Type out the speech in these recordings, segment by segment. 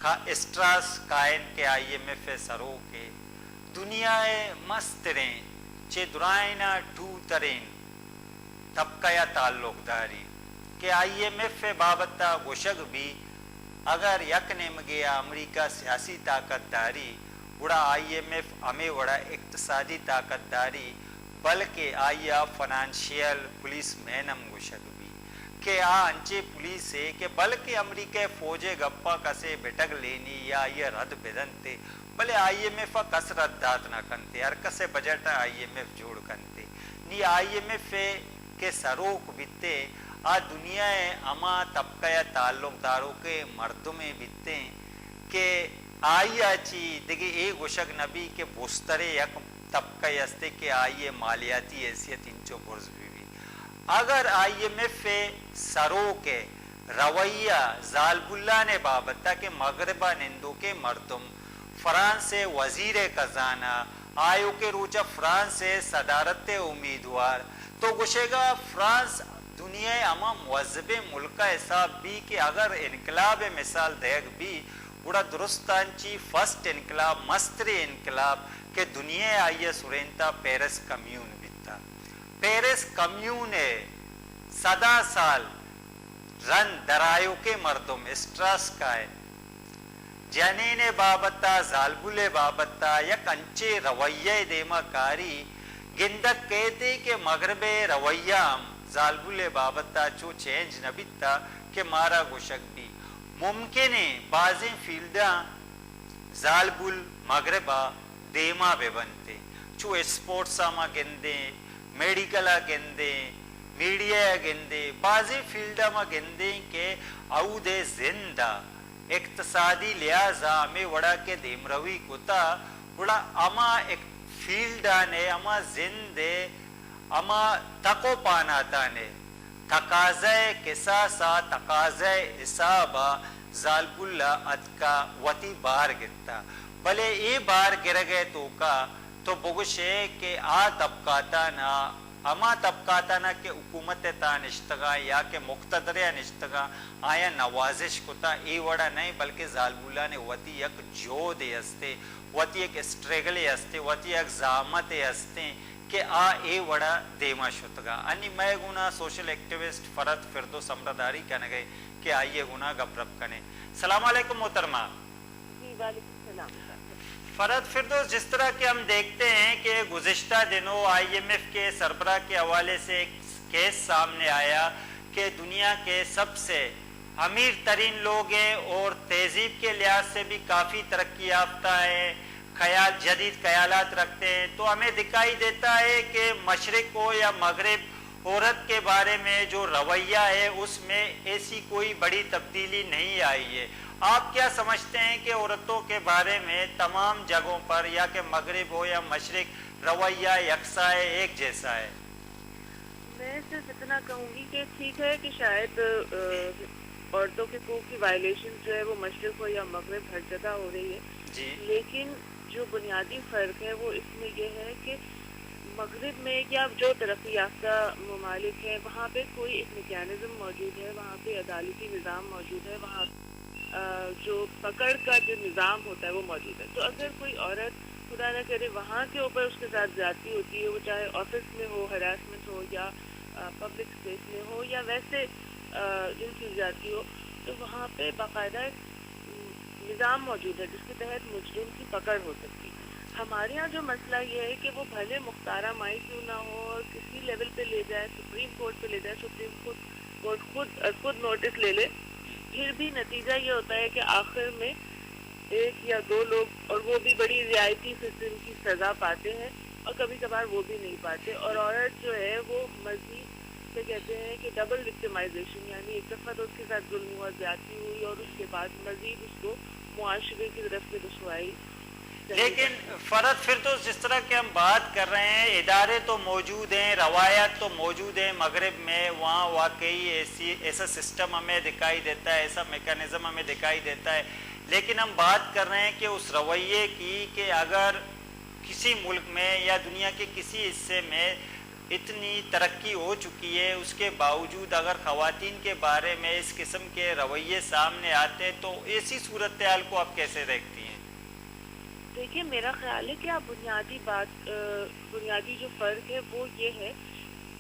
اسٹراس کائن کے IMF سرو کے دنیائے مستریں چے درائنا ٹو ترین طبقہ یا تعلق داری کہ IMF بابتا گوشگ بھی اگر یک نمگیا امریکہ سیاسی طاقت داری وڑا IMF ہمیں وڑا اقتصادی طاقت داری بلکہ آیا فنانشیل پولیس مینم گوشگ بھی کہ انچے پولیس ہے کہ بلکہ امریکہ فوجے گپا کسے بٹگ لینی یا یہ رد بدنتے بلے IMF کسرت دات نہ کنتے ہر کسے بجٹ IMF جوڑ کنتے نی IMF کے سروک بیتے دنیا اما طبقہ تعلق داروں کے مردمیں بیتے کہ آئیے چی دیکھیں ایک گوشک نبی کے بسترے یک طبقہ یستے کہ آئیے مالیاتی حیثیت انچو برز بھی اگر IMF سرو کے رویہ زالب اللہ نے بابتا کہ مغربہ نندو کے مردم فرانس وزیر خزانہ آیو کے روچہ فرانس صدارت امیدوار تو گوشے گا فرانس دنیا اما موظب ملکہ حساب بھی کہ اگر انقلاب مثال دیکھ بھی بڑا درستان چی فرسٹ انقلاب مستری انقلاب کہ دنیا آئیے سورینتا پیرس کمیون بیتا پیرس کمیون صدا سال رن درائیو کے مردم اسٹراس کائے جنین بابتا زالبول بابتا یک انچے رویہ دیما کاری گندک کہتے کہ مغرب رویہ زالبول بابتا چو چینج نبیتا کہ مارا گوشک بھی ممکن ہے بعضیں فیلڈاں زالبول مغربہ دیما بے بنتے چو اسپورٹس آما گندے میڈیکلہ گندے میڈیا گندے بعضیں فیلڈاں ما گندے کہ او دے زندہ اقتصادی لحاظہ ہمیں وڑا کے دیمروی کتا وڑا اما ایک فیلڈانے اما زندے اما تقو پاناتانے تقاضے قصاصا تقاضے حسابا زالب اللہ ادکا وطی بار گرتا بلے ای بار گر گئے تو کا تو بگوشے کہ طبقاتا نا اما طبقاتا نا کہ حکومت تا نشتگا یا کہ مقتدر نشتگا آیا نوازش کتا ای وڑا نہیں بلکہ زالب اللہ نے وطی یک جو دے ہستے وطی ایک اسٹریگل ہستے وطی ایک زامت ہستے کہ اے وڑا دیما شتگا انی میں گنا سوشل ایکٹیوسٹ فرد فردو سمرداری کہنے گئے کہ آئیے گنا گپ رپ کنے سلام علیکم محترمہ جی وعلیکم السلام فرد فردوس جس طرح کہ ہم دیکھتے ہیں کہ گزشتہ دنوں IMF کے سربراہ کے حوالے سے ایک کیس سامنے آیا کہ دنیا کے سب سے امیر ترین لوگ ہیں اور تہذیب کے لحاظ سے بھی کافی ترقی یافتہ ہے خیال جدید خیالات رکھتے ہیں تو ہمیں دکھائی دیتا ہے کہ مشرق ہو یا مغرب عورت کے بارے میں جو رویہ ہے اس میں ایسی کوئی بڑی تبدیلی نہیں آئی ہے آپ کیا سمجھتے ہیں کہ عورتوں کے بارے میں تمام جگہوں پر یا کہ مغرب ہو یا مشرق رویہ یکساں ہے ایک جیسا ہے؟ میں صرف اتنا کہوں گی کہ ٹھیک ہے کہ شاید عورتوں کے حقوق کی وائلیشن جو ہے وہ مشرق ہو یا مغرب ہر جگہ ہو رہی ہے جی لیکن جو بنیادی فرق ہے وہ اس میں یہ ہے کہ مغرب میں یا جو ترقی یافتہ ممالک ہیں وہاں پہ کوئی ایک میکینزم موجود ہے وہاں پہ عدالتی نظام موجود ہے وہاں جو پکڑ کا جو نظام ہوتا ہے وہ موجود ہے تو اگر کوئی عورت خدا نہ کرے وہاں کے اوپر اس کے ساتھ زیادتی ہوتی ہے وہ چاہے آفس میں ہو ہراسمنٹ ہو یا پبلک اسپیس میں ہو یا ویسے جن کی زیادتی ہو تو وہاں پہ باقاعدہ نظام موجود ہے جس کے تحت مجرم کی پکڑ ہو سکتی ہے ہمارے یہاں جو مسئلہ یہ ہے کہ وہ بھلے مختارہ مائی کیوں نہ ہو اور کسی لیول پہ لے جائے سپریم کورٹ پہ لے جائے سپریم کورٹ خود نوٹس لے لے پھر بھی نتیجہ یہ ہوتا ہے کہ آخر میں ایک یا دو لوگ اور وہ بھی بڑی رعایتی قسم کی سزا پاتے ہیں اور کبھی کبھار وہ بھی نہیں پاتے اور عورت جو ہے وہ مزید سے کہتے ہیں کہ ڈبل وکٹمائزیشن یعنی ایک دفعہ تو اس کے ساتھ ظلم ہوا زیادتی ہوئی اور اس کے بعد مزید اس کو معاشرے کی طرف سے رسوائی لیکن فرد فردوس جس طرح کہ ہم بات کر رہے ہیں ادارے تو موجود ہیں روایات تو موجود ہیں مغرب میں وہاں واقعی ایسا سسٹم ہمیں دکھائی دیتا ہے ایسا میکانزم ہمیں دکھائی دیتا ہے لیکن ہم بات کر رہے ہیں کہ اس رویے کی کہ اگر کسی ملک میں یا دنیا کے کسی حصے میں اتنی ترقی ہو چکی ہے، اس کے باوجود اگر خواتین کے بارے میں اس قسم کے رویے سامنے آتے ہیں تو ایسی صورتحال کو آپ کیسے دیکھتی ہیں؟ دیکھیے میرا خیال ہے کہ آپ بنیادی جو فرق ہے وہ یہ ہے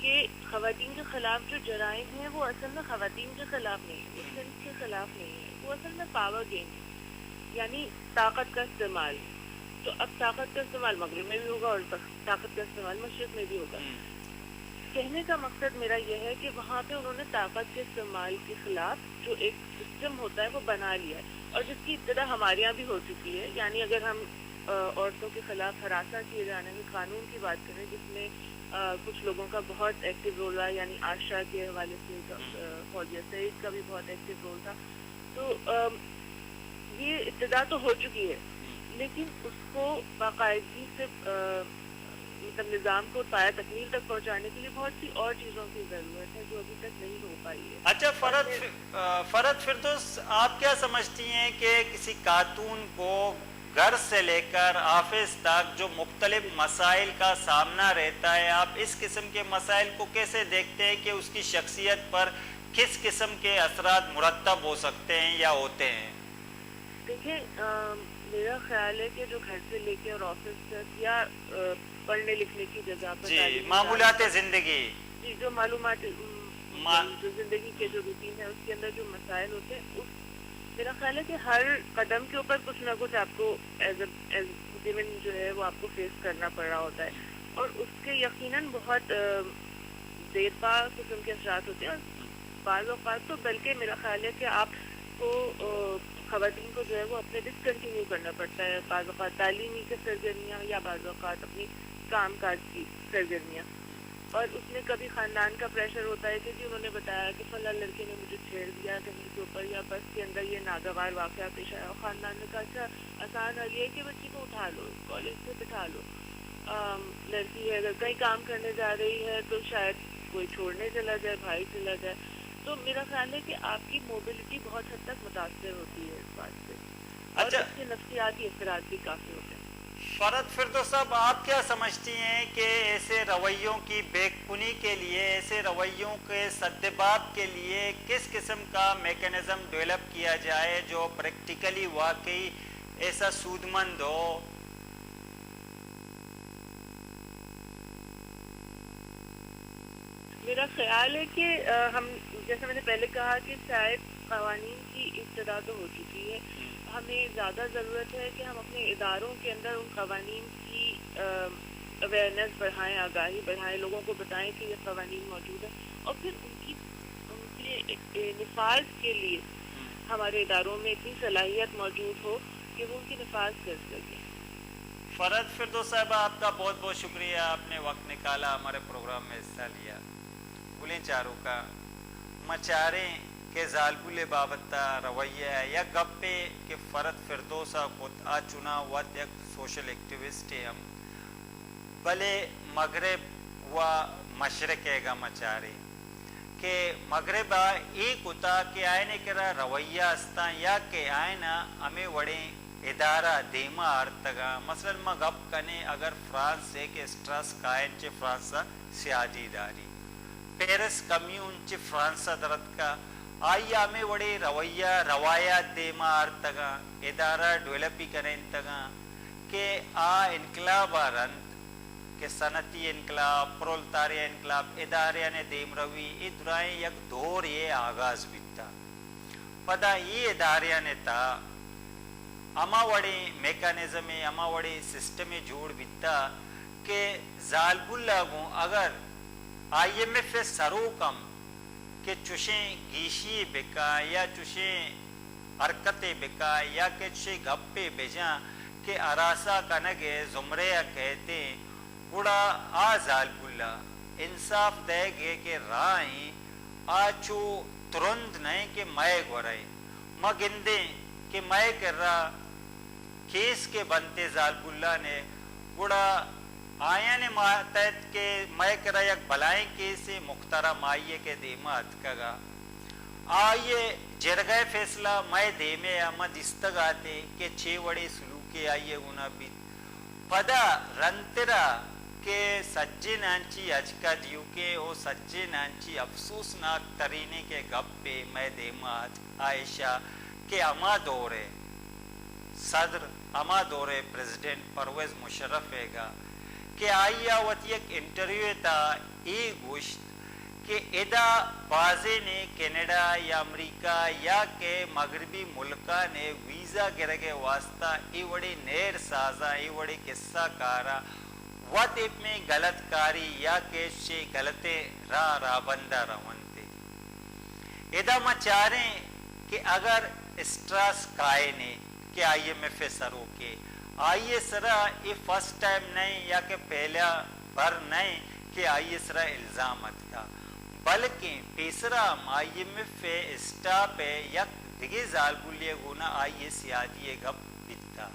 کہ خواتین کے خلاف جو جرائم ہیں وہ اصل میں خواتین کے خلاف نہیں ہے، وہ صنف کے خلاف نہیں ہے، وہ اصل میں پاور گیم ہے، یعنی طاقت کا استعمال. تو اب طاقت کا استعمال مغرب میں بھی ہوگا اور طاقت کا استعمال مشرق میں بھی ہوگا. کہنے کا مقصد میرا یہ ہے کہ وہاں پہ انہوں نے طاقت کے استعمال کے خلاف جو ایک سسٹم ہوتا ہے وہ بنا لیا ہے، اور جس کی ابتدا ہمارے یہاں بھی ہو چکی ہے. یعنی اگر ہم عورتوں کے خلاف ہراساں کیے جانے کے قانون کی بات کریں، جس میں کچھ لوگوں کا بہت ایکٹیو رول رہا، یعنی آشا کے حوالے سے فوجیہ سعید کا بھی بہت ایکٹیو رول تھا، تو یہ ابتدا تو ہو چکی ہے، لیکن اس کو باقاعدگی سے مطلب نظام کو پایہ تکمیل تک پہنچانے کے لیے بہت سی اور چیزوں کی ضرورت ہے جو ابھی تک نہیں ہو پائی ہے. اچھا فرد فردوس، آپ کیا سمجھتی ہیں کہ کسی خاتون کو گھر سے لے کر آفس تک جو مختلف مسائل کا سامنا رہتا ہے، آپ اس قسم کے مسائل کو کیسے دیکھتے ہیں کہ اس کی شخصیت پر کس قسم کے اثرات مرتب ہو سکتے ہیں یا ہوتے ہیں؟ دیکھیں میرا خیال ہے کہ جو گھر سے لے کے اور آفس تک یا پڑھنے لکھنے کی جگہ پر جی، معمولات زندگی، جی جو معلومات جو زندگی کے جو روٹین ہے اس کے اندر جو مسائل ہوتے ہیں، میرا خیال ہے کہ ہر قدم کے اوپر کچھ نہ کچھ آپ کو ایز ویمن جو ہے وہ آپ کو فیس کرنا پڑ رہا ہوتا ہے، اور اس کے یقیناً بہت دیر پا قسم کے اثرات ہوتے ہیں. اور بعض اوقات تو بلکہ میرا خیال ہے کہ آپ کو خواتین کو جو ہے وہ اپنے ڈسکنٹینیو کرنا پڑتا ہے، بعض اوقات تعلیمی کے سرگرمیاں یا بعض اوقات اپنی کام کاج کی سرگرمیاں. اور اس میں کبھی خاندان کا پریشر ہوتا ہے کہ جی انہوں نے بتایا کہ فلاں لڑکے نے مجھے چھیڑ دیا کہیں کے اوپر، یا بس کے اندر یہ ناگوار واقعہ پیش آیا، اور خاندان نے کہا اچھا آسان حل یہ کہ بچی کو اٹھا لو، کالج سے بٹھا لو. لڑکی ہے اگر کہیں کام کرنے جا رہی ہے تو شاید کوئی چھوڑنے چلا جائے، بھائی چلا جائے. تو میرا خیال ہے کہ آپ کی موبلٹی بہت حد تک متاثر ہوتی ہے اس بات سے، اور اس کے نفسیاتی اثرات بھی کافی ہوتے ہیں. فرد فردوس صاحب، آپ کیا سمجھتی ہیں کہ ایسے رویوں کی بے کنی کے لیے، ایسے رویوں کے سدباب کے لیے کس قسم کا میکینزم ڈیولپ کیا جائے جو پریکٹیکلی واقعی ایسا سودمند ہو؟ میرا خیال ہے کہ ہم جیسے میں نے پہلے کہا کہ شاید قوانین کی ابتدا تو ہو چکی ہے، ہمیں زیادہ ضرورت ہے کہ ہم اپنے اداروں کے اندر ان قوانین کی اویئرنیس بڑھائیں، آگاہی بڑھائیں، لوگوں کو بتائیں کہ یہ قوانین موجود ہیں، اور پھر ان کے نفاذ کے لیے ہمارے اداروں میں اتنی صلاحیت موجود ہو کہ وہ ان کی نفاذ کر سکیں. فرد فردوس صاحب، آپ کا بہت بہت شکریہ، آپ نے وقت نکالا ہمارے پروگرام میں حصہ لیا. بولیں چاروں کا مچاریں کہ زالبول بابتہ رویہ یا گپے کہ فرد فردوسا خود آ چنا وقت یک سوشل ایکٹیوسٹ ہے ہم بلے مغرب و مشرق ہے گا مچارے کہ مغرب ایک ہوتا کہ آئینے کرا رویہ استا یا کہ آئینا ہمیں وڑے ادارہ دیما آرتگا. مثلا ما گپ کنے اگر فرانس سے کہ اسٹرس کائن چے فرانسا سیاجی داری، پیرس کمیون چے فرانسا درد کا آئی ہمیں وڑے رویہ روایات دیما آرتگا، ادارہ ڈیولپی کریں تگا کہ انقلاب آرند کہ صنعتی انقلاب، پرولتاریہ انقلاب ادارے نے دیم روی ادرائیں یک دور یہ آغاز بیتا. پدا یہ ادارے نے تا اما وڑے میکانزم اما وڑے سسٹم جوڑ بیتا کہ ظالب اللہ گوں اگر آئی ایم ایف سرو کم کہ چوشیں گیشی بکا یا چوشیں حرکتیں بکا یا کہ چوشیں گپے بجاں کہ اراسا کنگے زمرے کہتے گڑا ظالب اللہ انصاف دے گے کہ رائیں آچو ترند نہیں کہ مائے گورائیں مگندیں کہ مائے کر رہا کیس کے بنتے ظالب اللہ نے گڑا آیا نے ماتحت کے مائے کرا یک بلائیں کیسے مخترہ مائیے کے دیمات کگا آئیے جرگہ فیصلہ مائے دیمے آمد استگاتے کہ چھے وڑے سلوکے آئیے گنا بیت پدا رنترہ کہ سجنانچی اجکد یو کہ او سجنانچی افسوسناک ترینے کے گپ پہ میں دیمات عائشہ کہ اما دورے صدر اما دورے پریزیڈنٹ پرویز مشرف ہے گا کہ آئیا وتی ایک انٹرویو تا ای گوشت کہ ادا بازے نے کینیڈا یا امریکہ یا کہ مغربی ملکہ نے ویزا گرگے واسطہ ای وڑی نیر سازا ای وڑی قصہ کارا وط میں غلط کاری یا کہ شے غلطے را بندہ رونتے ادا ما چاریں کہ اگر اسٹراس کائے نے کہ آئی ایم ایف سرو کے آئیے سرا یہ فرسٹ ٹائم نہیں یا کہ پہلا بار نہیں کہ آئیے سرا الزامت کا بلکہ پیسرا آئی ایم ایف اسٹاپ یک دیگے زال بولیے گونا آئیے سیادی گپ بیتا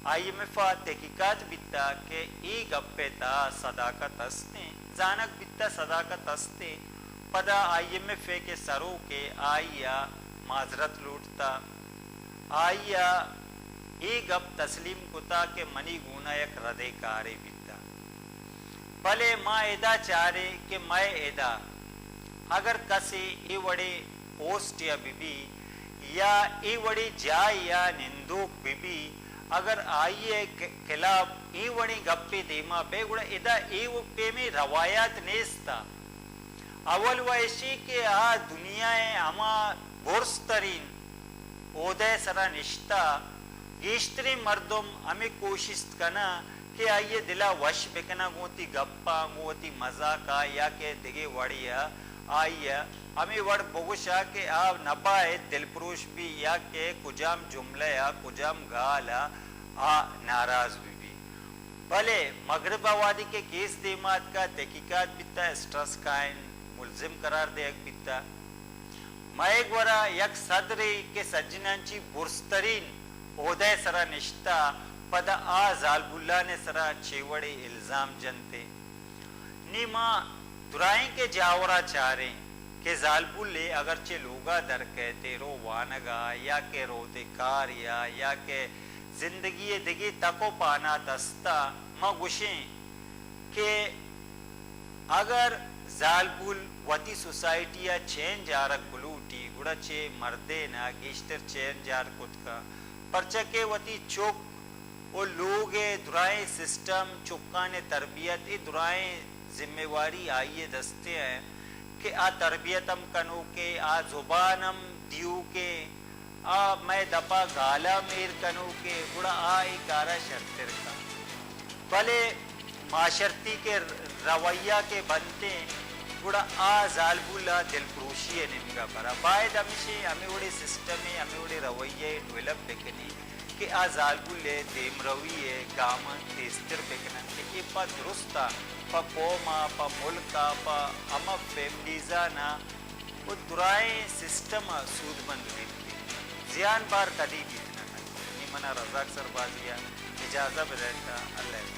آئی ایم ایف تحقیقات بیتا کہ ای گپے تا صداقت ہستے زانک بیتا صداقت ہستے پدا آئی ایم ایف کے سرو کے آئیا معذرت لوٹتا آئیا ای گپ تسلیم کتا کہ منی گونا یک ردے کارے بیتا بلے ما ادا چارے کہ میں ادا اگر کسی ای وڑی پوسٹ یا بی بی یا ای وڑی جائے یا نندوک بی بی اگر آئیے خلاف ای وڑی گپی دیما بے گوڑا ادا ای پہ میں روایات نیستا اول ویشی کہ دنیا اما برس ترین عہدے سرا نشتا گیشتری مردم ہمیں کوشش کنا کہ آئیے دلا وش بکنا گوتی گپا گوتی مزاقا یا کہ دگے وڑیا آئیا ہمیں وڑ بگوشا کہ نبائے دل پروش بھی یا کہ کجام جملہ یا کجام گالا ناراض بھی بھلے مغرب آبادی کے کیس دیمات کا تحقیقات بیتا اسٹرس کائن ملزم قرار دے ایک بیتا مائک ورا یک صدری کے سجنانچی برسترین عہدہ سرا نشتا پدا زالب اللہ نے سرا چیوڑے الزام جنتے نیما درائیں کے جاورا چاریں کہ زالب اللہ اگرچہ لوگا در کہتے رو وانگا یا کہ روتے کاریا یا کہ زندگی دگی تکو پانا دستا ما گوشیں کہ اگر زالبول وتی سوسائٹیا چین جارک گلوٹی گڑا چے مردے نا گیشتر چین جار کت کا پرچکے وتی چوک وہ لوگ درائیں سسٹم چکان تربیت درائیں ذمہ واری آئیے دستے ہیں کہ تربیتم کنو کے زبانم دیو کے میں دپا گالا میر کنو کے گڑا کارا شرطر کا بھلے معاشرتی کے رویہ کے بنتے گڑا زالب اللہ دل پروشی ہے نمگا برا باید ہمیں وڑی سسٹم ہے ہمیں وڑی رویہ ڈیولپ بکنی کہ زالب اللہ دیم رویہ گامن تیستر بکنا کہ یہ پا درستا پا قوما پا ملکا پا اما فیملیزانا وہ درائیں سسٹم سود بند بیتی زیان بار کدی بیتنا نہیں منا رزاق سر بازیا اجازہ برہتا اللہ